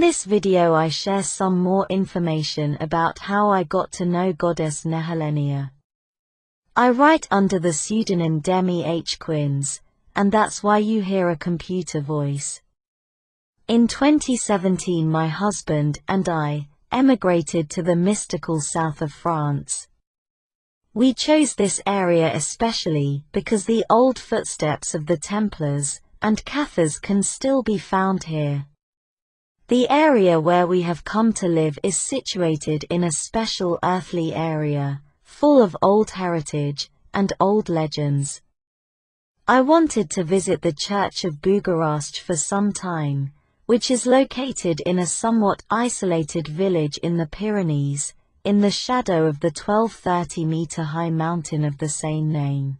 this video I share some more information about how I got to know goddess Nehelenia. I write under the pseudonym Demi H. Quins, and that's why you hear a computer voice. In 2017 my husband and I emigrated to the mystical south of France. We chose this area especially because the old footsteps of the Templars and Cathars can still be found here. The area where we have come to live is situated in a special earthly area, full of old heritage and old legends. I wanted to visit the Church of Bucharest for some time, which is located in a somewhat isolated village in the Pyrenees, in the shadow of the 1230-meter-high mountain of the same name.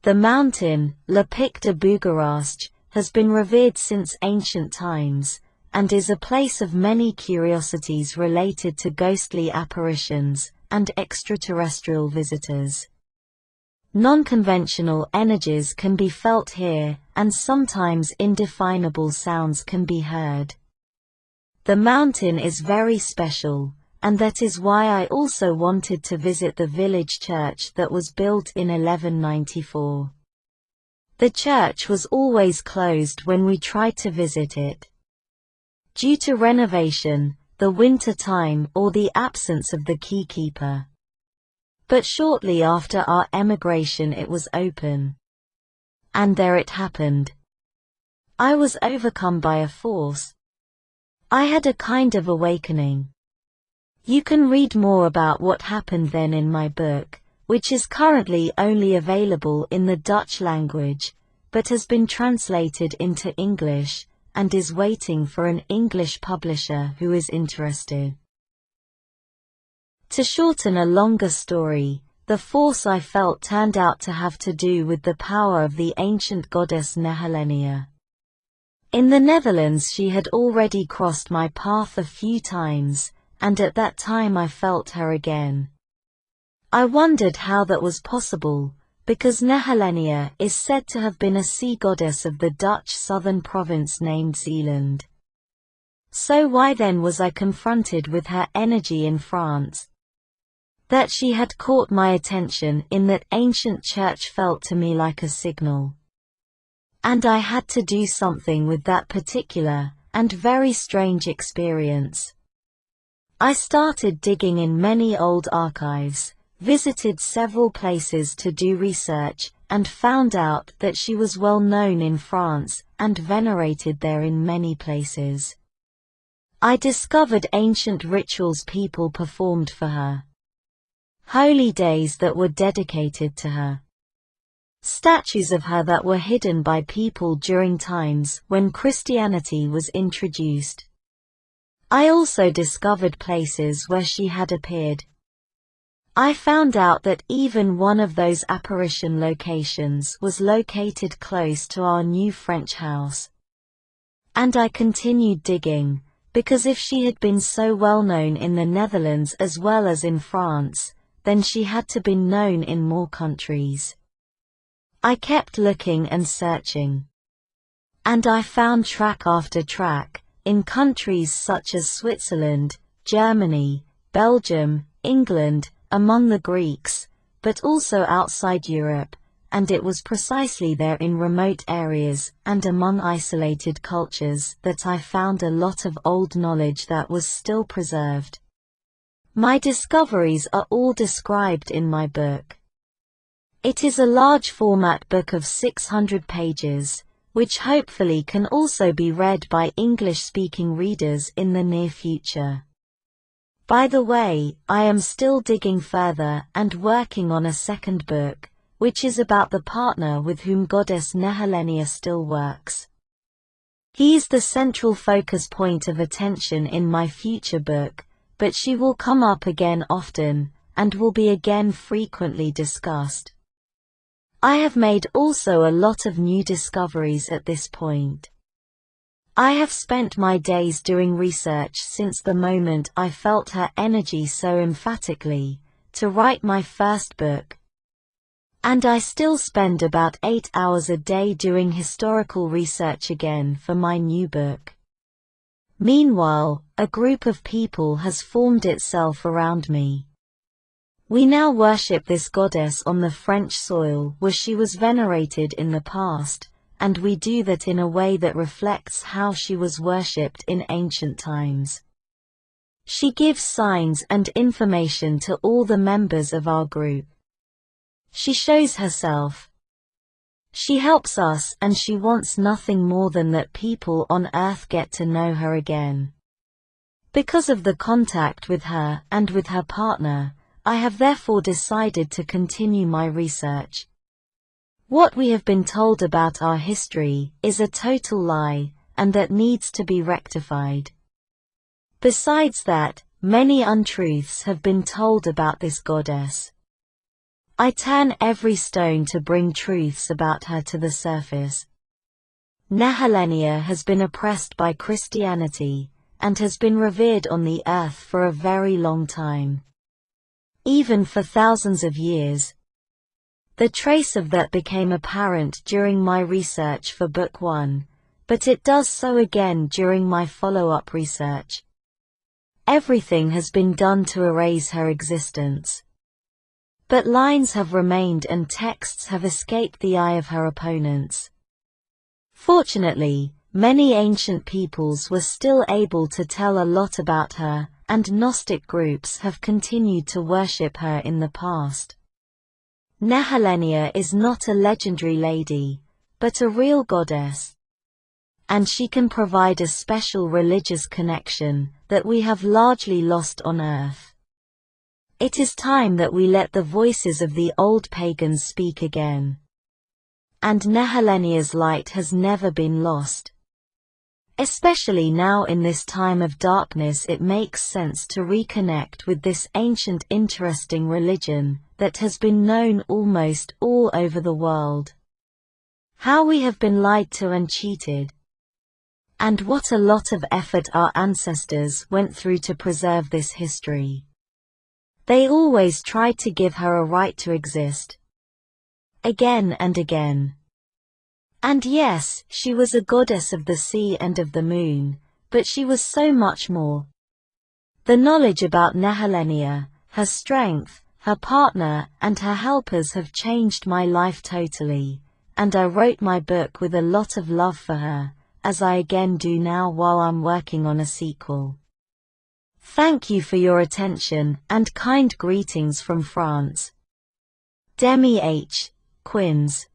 The mountain, Le Pic de Bucharest, has been revered since ancient times, and is a place of many curiosities related to ghostly apparitions and extraterrestrial visitors. Non-conventional energies can be felt here, and sometimes indefinable sounds can be heard. The mountain is very special, and that is why I also wanted to visit the village church that was built in 1194. The church was always closed when we tried to visit it, due to renovation, the winter time, or the absence of the keykeeper. But shortly after our emigration it was open. And there it happened. I was overcome by a force. I had a kind of awakening. You can read more about what happened then in my book, which is currently only available in the Dutch language, but has been translated into English, and is waiting for an English publisher who is interested. To shorten a longer story, the force I felt turned out to have to do with the power of the ancient goddess Nehelenia. In the Netherlands she had already crossed my path a few times, and at that time I felt her again. I wondered how that was possible, because Nehelenia is said to have been a sea goddess of the Dutch southern province named Zeeland. So why then was I confronted with her energy in France? That she had caught my attention in that ancient church felt to me like a signal. And I had to do something with that particular and very strange experience. I started digging in many old archives, visited several places to do research, and found out that she was well known in France and venerated there in many places. I discovered ancient rituals people performed for her, holy days that were dedicated to her, statues of her that were hidden by people during times when Christianity was introduced. I also discovered places where she had appeared. I found out that even one of those apparition locations was located close to our new French house. And I continued digging, because if she had been so well known in the Netherlands as well as in France, then she had to be known in more countries. I kept looking and searching. And I found track after track, in countries such as Switzerland, Germany, Belgium, England, among the Greeks, but also outside Europe, and it was precisely there in remote areas and among isolated cultures that I found a lot of old knowledge that was still preserved. My discoveries are all described in my book. It is a large format book of 600 pages, which hopefully can also be read by English-speaking readers in the near future. By the way, I am still digging further and working on a second book, which is about the partner with whom goddess Nehelenia still works. He is the central focus point of attention in my future book, but she will come up again often, and will be again frequently discussed. I have made also a lot of new discoveries at this point. I have spent my days doing research since the moment I felt her energy so emphatically, to write my first book. And I still spend about 8 hours a day doing historical research again for my new book. Meanwhile, a group of people has formed itself around me. We now worship this goddess on the French soil where she was venerated in the past, and we do that in a way that reflects how she was worshipped in ancient times. She gives signs and information to all the members of our group. She shows herself. She helps us, and she wants nothing more than that people on earth get to know her again. Because of the contact with her and with her partner, I have therefore decided to continue my research. What we have been told about our history is a total lie, and that needs to be rectified. Besides that, many untruths have been told about this goddess. I turn every stone to bring truths about her to the surface. Nehelenia has been oppressed by Christianity, and has been revered on the earth for a very long time. Even for thousands of years. The trace of that became apparent during my research for Book 1, but it does so again during my follow-up research. Everything has been done to erase her existence. But lines have remained and texts have escaped the eye of her opponents. Fortunately, many ancient peoples were still able to tell a lot about her, and Gnostic groups have continued to worship her in the past. Nehelenia is not a legendary lady, but a real goddess. And she can provide a special religious connection that we have largely lost on earth. It is time that we let the voices of the old pagans speak again. And Nehelenia's light has never been lost. Especially now in this time of darkness, it makes sense to reconnect with this ancient interesting religion that has been known almost all over the world. How we have been lied to and cheated. And what a lot of effort our ancestors went through to preserve this history. They always tried to give her a right to exist. Again and again. And yes, she was a goddess of the sea and of the moon, but she was so much more. The knowledge about Nehelenia, her strength, her partner, and her helpers have changed my life totally, and I wrote my book with a lot of love for her, as I again do now while I'm working on a sequel. Thank you for your attention, and kind greetings from France. Demi H. Quins.